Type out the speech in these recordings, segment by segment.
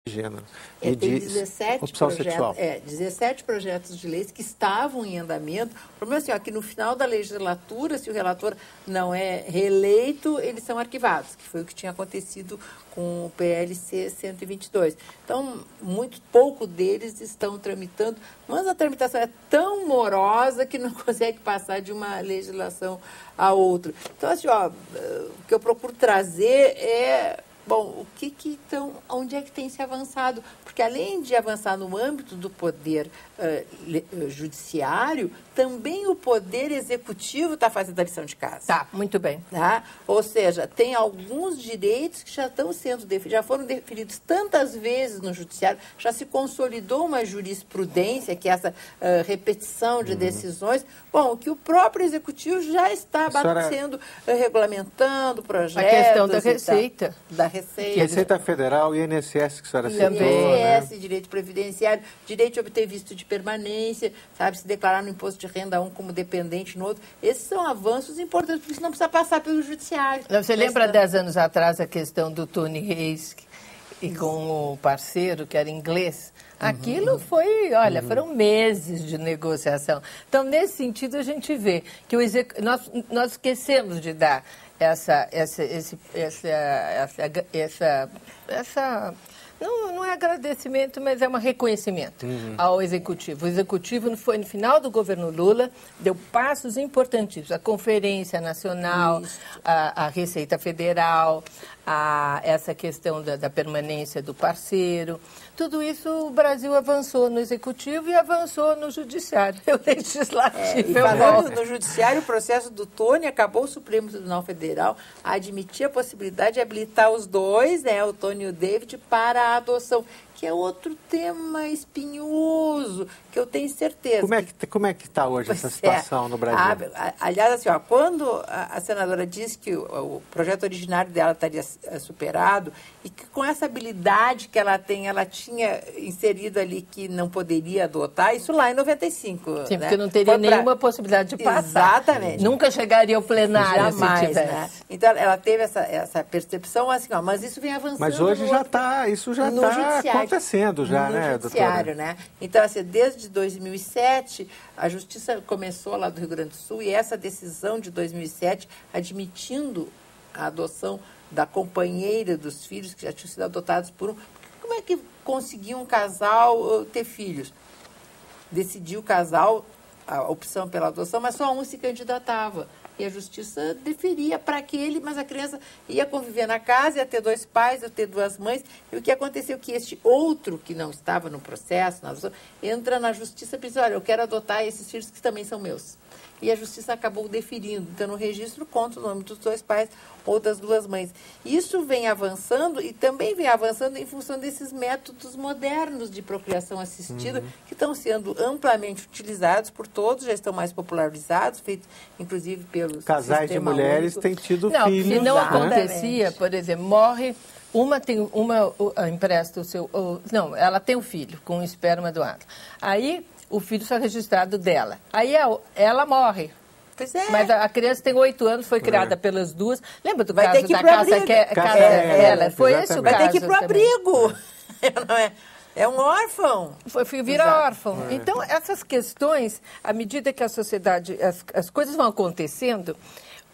gênero e de 17 opção sexual. 17 projetos de leis que estavam em andamento. O problema é assim, que no final da legislatura, se o relator não é reeleito, eles são arquivados, que foi o que tinha acontecido com o PLC 122. Então, muito pouco deles estão tramitando, mas a tramitação é tão morosa que não consegue passar de uma legislação a outra. Então, assim, o que eu procuro trazer é... Bom, então, onde é que tem se avançado? Porque além de avançar no âmbito do poder judiciário, também o poder executivo está fazendo a lição de casa. Tá, muito bem. Tá? Ou seja, tem alguns direitos que já estão sendo definidos, já foram definidos tantas vezes no judiciário, já se consolidou uma jurisprudência, que é essa repetição de decisões, bom, que o próprio executivo já está sendo regulamentando projetos. A questão da Receita. Da Receita. Receita Federal e INSS, que a senhora citou. INSS, né? Direito previdenciário, direito de obter visto de permanência, sabe, se declarar no imposto de renda um como dependente no outro. Esses são avanços importantes, porque isso não precisa passar pelo judiciário. Você lembra 10 anos atrás a questão do Tony Reis e com o parceiro, que era inglês? Aquilo foi, olha, foram meses de negociação. Então, nesse sentido, a gente vê que nós esquecemos de dar não é agradecimento, mas é um reconhecimento ao Executivo. O Executivo foi no final do governo Lula, deu passos importantíssimos. A Conferência Nacional, a Receita Federal, essa questão da permanência do parceiro. Tudo isso o Brasil avançou no Executivo e avançou no Judiciário. O Legislativo. E falando no Judiciário, o processo do Tony acabou o Supremo Tribunal Federal a admitir a possibilidade de habilitar os dois, o Tony e o David, para a adoção, que é outro tema espinhoso, que eu tenho certeza. Como é que está hoje essa situação no Brasil? Aliás, assim, quando a senadora disse que o projeto originário dela estaria superado e que com essa habilidade que ela tem, ela tinha inserido ali que não poderia adotar, isso lá em 95. Sim, porque não teria nenhuma possibilidade de passar. Exatamente. Nunca chegaria ao plenário. Jamais, se tivesse. né? Então, ela teve essa percepção, assim, mas isso vem avançando. Mas hoje isso já está acontecendo já, né, judiciário, doutora? Né? Então, assim, desde 2007, a Justiça começou lá do Rio Grande do Sul e essa decisão de 2007, admitindo a adoção da companheira dos filhos que já tinham sido adotados por um... Como é que conseguia um casal ter filhos? Decidiu o casal a opção pela adoção, mas só um se candidatava. E a Justiça deferia para aquele, mas a criança ia conviver na casa, ia ter dois pais, ia ter duas mães. E o que aconteceu é que este outro, que não estava no processo, entra na Justiça e diz, olha, eu quero adotar esses filhos que também são meus. E a Justiça acabou deferindo. Então, no registro, conta o nome dos dois pais ou das duas mães. Isso vem avançando e também vem avançando em função desses métodos modernos de procriação assistida, que estão sendo amplamente utilizados por todos, já estão mais popularizados, feitos, inclusive, pelos casais de mulheres têm tido filhos. Se não acontecia, por exemplo, morre... Uma empresta o seu... Não, ela tem um filho com um esperma doado. Aí... o filho só é registrado dela. Aí ela morre. Pois é. Mas a criança tem 8 anos, foi criada pelas duas. Lembra do caso da casa que ela? Foi esse o caso. Vai ter que ir para o abrigo. É um órfão. Vira órfão. Então, essas questões, à medida que a sociedade, as coisas vão acontecendo,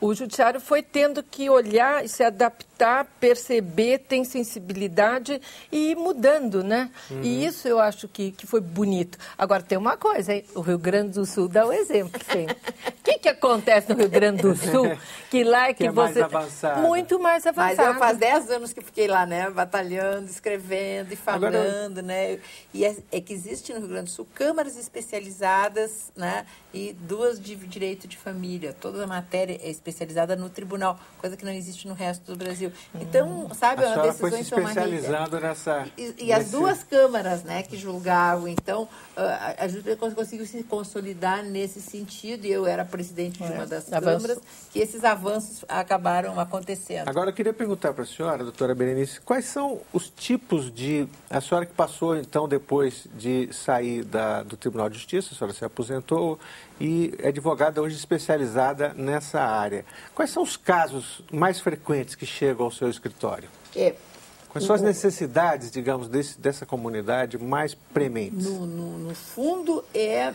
o judiciário foi tendo que olhar e se adaptar, perceber, tem sensibilidade e ir mudando, né? E isso eu acho que foi bonito. Agora, tem uma coisa, hein? O Rio Grande do Sul dá o exemplo sempre. O que acontece no Rio Grande do Sul? Que lá é que você... mais avançado. Muito mais avançado. Mas eu faz 10 anos que fiquei lá, né? Batalhando, escrevendo e falando, né? E é que existe no Rio Grande do Sul câmaras especializadas, né? E 2 de direito de família. Toda a matéria é especializada no tribunal, coisa que não existe no resto do Brasil. Então, sabe, a decisões foi se especializando nessa... E as 2 câmaras, né, que julgavam. Então, a Justiça conseguiu se consolidar nesse sentido, e eu era presidente de uma das câmaras, que esses avanços acabaram acontecendo. Agora, eu queria perguntar para a senhora, doutora Berenice, quais são os tipos de... A senhora que passou, então, depois de sair do Tribunal de Justiça, a senhora se aposentou e é advogada hoje especializada nessa área. Quais são os casos mais frequentes que chegam ao seu escritório? Quais são as necessidades, digamos, dessa comunidade mais prementes? No fundo, é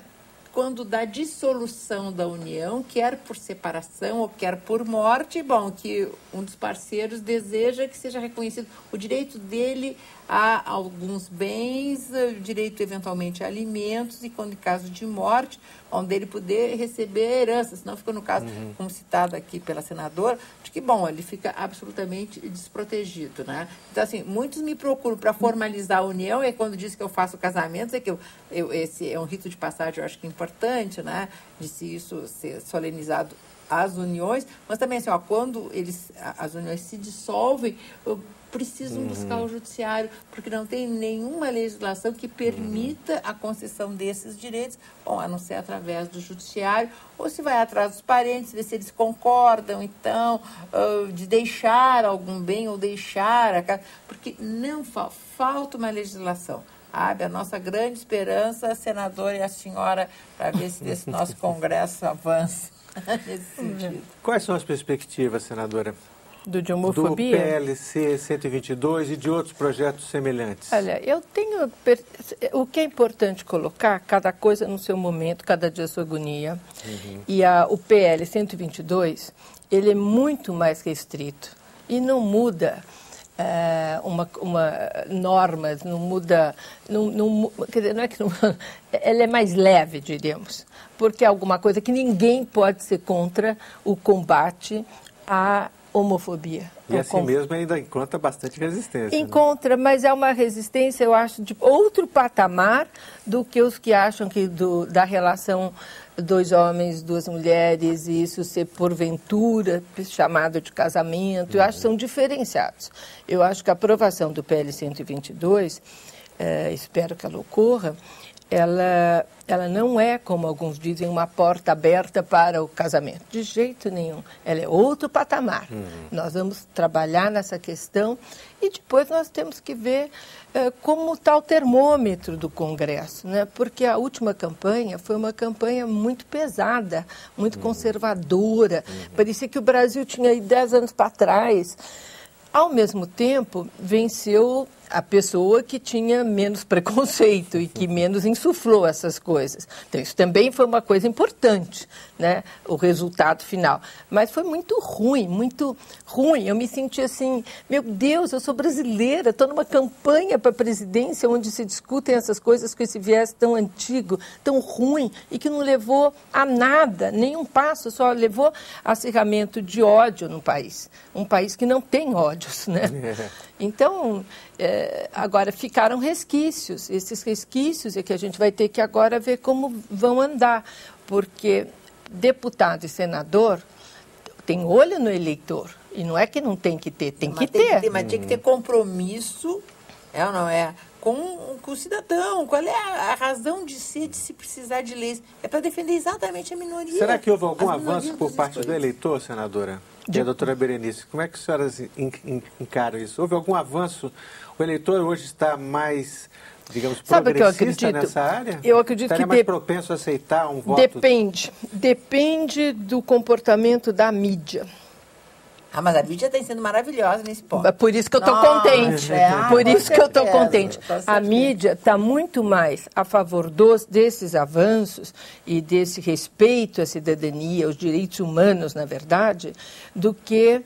quando da dissolução da união, quer por separação ou quer por morte, bom, que um dos parceiros deseja que seja reconhecido o direito dele a alguns bens, o direito eventualmente a alimentos e, quando em caso de morte, onde ele poder receber herança, senão fica no caso, como citado aqui pela senadora, de que, bom, ele fica absolutamente desprotegido, né? Então, assim, muitos me procuram para formalizar a união, e quando diz que eu faço casamentos, é que esse é um rito de passagem, eu acho que é importante, né? De se isso ser solenizado as uniões, mas também, assim, ó, quando as uniões se dissolvem, precisam buscar o judiciário, porque não tem nenhuma legislação que permita a concessão desses direitos, bom, a não ser através do judiciário, ou se vai atrás dos parentes, ver se eles concordam, então, de deixar algum bem ou deixar a casa, porque não falta uma legislação. A nossa grande esperança, a senadora e a senhora, para ver se esse nosso Congresso avança nesse sentido. Quais são as perspectivas, senadora? De homofobia? Do PLC 122 e de outros projetos semelhantes. Olha, o que é importante colocar, cada coisa no seu momento, cada dia a sua agonia. E o PL 122, ele é muito mais restrito e não muda normas, não muda, quer dizer, não é que não, ela é mais leve, diríamos, porque é alguma coisa que ninguém pode ser contra o combate à homofobia. E assim mesmo ainda encontra bastante resistência. Encontra, né? Mas é uma resistência, eu acho, de outro patamar do que os que acham que da relação dois homens, duas mulheres, e isso ser porventura chamado de casamento. Eu acho que são diferenciados. Eu acho que a aprovação do PL 122, espero que ela ocorra, ela não é, como alguns dizem, uma porta aberta para o casamento. De jeito nenhum. Ela é outro patamar. Nós vamos trabalhar nessa questão e depois nós temos que ver como está o termômetro do Congresso, né? Porque a última campanha foi uma campanha muito pesada, muito conservadora. Parecia que o Brasil tinha aí 10 anos para trás. Ao mesmo tempo, venceu a pessoa que tinha menos preconceito e que menos insuflou essas coisas. Então, isso também foi uma coisa importante, né? O resultado final. Mas foi muito ruim, muito ruim. Eu me senti assim, meu Deus, eu sou brasileira, estou numa campanha para a presidência onde se discutem essas coisas com esse viés tão antigo, tão ruim, e que não levou a nada, nenhum passo, só levou a acirramento de ódio no país. Um país que não tem ódios, né? Então, agora ficaram resquícios. Esses resquícios é que a gente vai ter que agora ver como vão andar, porque deputado e senador tem olho no eleitor. E não é que não tem que ter, tem que ter. Mas tem que ter compromisso, ou não é? Com o cidadão. Qual é a razão de se precisar de leis? É para defender exatamente a minoria. Será que houve algum avanço por parte do eleitor, senadora? E a doutora Berenice, como é que a senhora encara isso? Houve algum avanço? O eleitor hoje está mais, digamos, progressista nessa área? Eu acredito Estaria que mais propenso a aceitar um voto? Depende do comportamento da mídia. Mas a mídia está sendo maravilhosa nesse ponto. Por isso que eu estou contente. Por isso que eu estou contente. A mídia está muito mais a favor desses avanços e desse respeito à cidadania, aos direitos humanos, na verdade, do que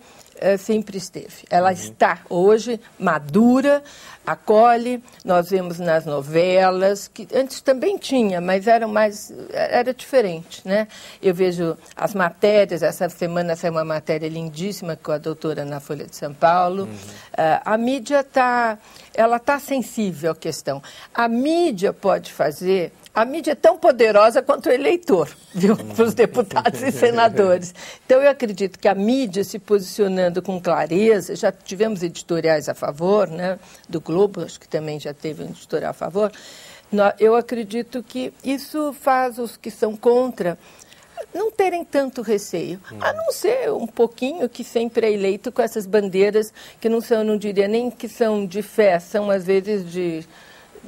sempre esteve. Ela está hoje madura, acolhe. Nós vemos nas novelas, que antes também tinha, mas era diferente, né? Eu vejo as matérias, essa semana saiu uma matéria lindíssima com a doutora na Folha de São Paulo. A mídia está sensível à questão. A mídia pode fazer... A mídia é tão poderosa quanto o eleitor, viu, para os deputados e senadores. Então, eu acredito que a mídia se posicionando com clareza, já tivemos editoriais a favor, né, do Globo, acho que também já teve um editorial a favor, eu acredito que isso faz os que são contra não terem tanto receio, a não ser um pouquinho que sempre é eleito com essas bandeiras que não são, não diria nem que são de fé, são às vezes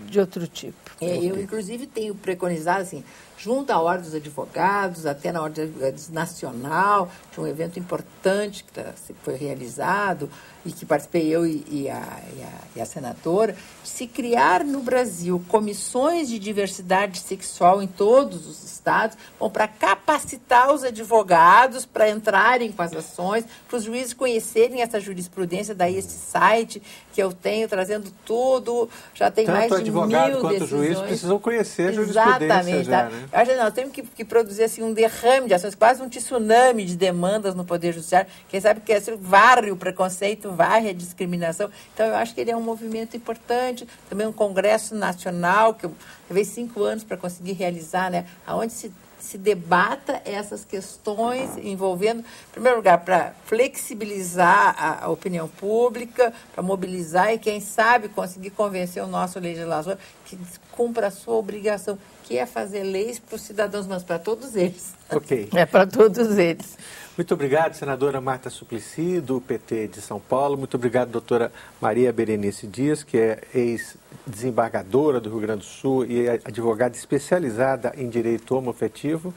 de outro tipo. Eu, inclusive, tenho preconizado, assim, junto à Ordem dos Advogados, até na Ordem dos Advogados Nacional, de um evento importante que foi realizado e que participei eu e a senadora, de se criar no Brasil comissões de diversidade sexual em todos os estados, para capacitar os advogados para entrarem com as ações, para os juízes conhecerem essa jurisprudência, daí esse site que eu tenho, trazendo tudo, já tem Tanto mais de 1000 advogado quanto decisões. juiz precisam conhecer a jurisprudência. Exatamente. Já, né? Eu acho que nós temos que produzir assim, um derrame de ações, quase um tsunami de demandas no Poder Judiciário. Quem sabe que varre o preconceito, varre a discriminação. Então, eu acho que ele é um movimento importante. Também um congresso nacional, que eu levei 5 anos para conseguir realizar, né? Onde se debata essas questões envolvendo, em primeiro lugar, para flexibilizar a opinião pública, para mobilizar e, quem sabe, conseguir convencer o nosso legislador que cumpra a sua obrigação, que é fazer leis para os cidadãos, mas para todos eles. Ok. É para todos eles. Muito obrigado, senadora Marta Suplicy, do PT de São Paulo. Muito obrigado, doutora Maria Berenice Dias, que é ex-desembargadora do Rio Grande do Sul e é advogada especializada em direito homoafetivo.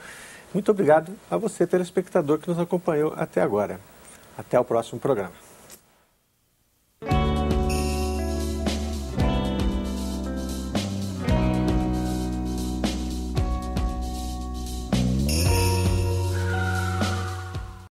Muito obrigado a você, telespectador, que nos acompanhou até agora. Até o próximo programa.